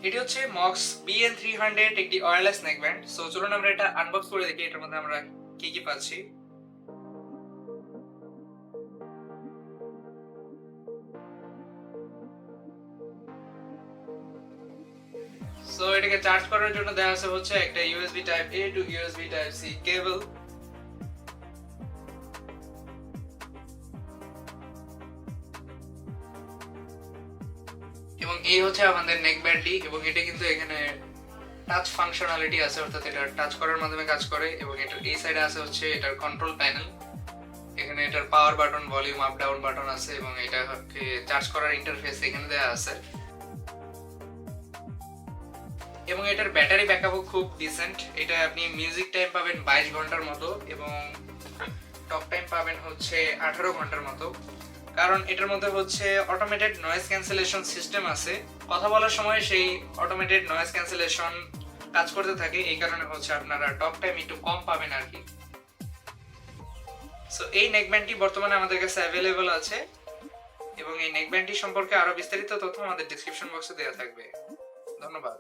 এটি হচ্ছে Mox BN300 একটি ওয়্যারলেস নেকব্যান্ড। সো চলুন আমরা এটা আনবক্স করে দেখি এটার মধ্যে আমরা কি কি পাচ্ছি। সো এটাকে চার্জ করার জন্য দেওয়া আছে হচ্ছে একটা USB type A to USB type C cable. এবং এই হচ্ছে আমাদের নেকব্যান্ডটি, এবং এটা কিন্তু এখানে টাচ ফাংশনালিটি আছে, অর্থাৎ এটা টাচ করার মাধ্যমে কাজ করে। এবং এটার এই সাইডে আছে হচ্ছে এটার কন্ট্রোল প্যানেল। এখানে এটার power button, volume up down button আছে, এবং এটাকে চার্জ করার ইন্টারফেস এখানে দেওয়া আছে। এবং এটার ব্যাটারি ব্যাকআপও খুব ডিসেন্ট। এটা আপনি মিউজিক টাইম পাবেন 22 ঘন্টার মতো, এবং টক টাইম পাবেন হচ্ছে 18 ঘন্টার মতো। কারণ এটার মধ্যে হচ্ছে অটোমেটেড নয়েজ ক্যান্সেলেশন সিস্টেম আছে। কথা বলার সময় সেই অটোমেটেড নয়েজ ক্যান্সেলেশন কাজ করতে থাকে, এই কারণে হচ্ছে আপনারা টক টাইম একটু কম পাবেন আর কি। সো এই নেকব্যান্ডটি বর্তমানে আমাদের কাছে অ্যাভেলেবল আছে, এবং এই নেকব্যান্ডটি সম্পর্কে আরো বিস্তারিত তথ্য আমাদের ডেসক্রিপশন বক্সে দেওয়া থাকবে। ধন্যবাদ।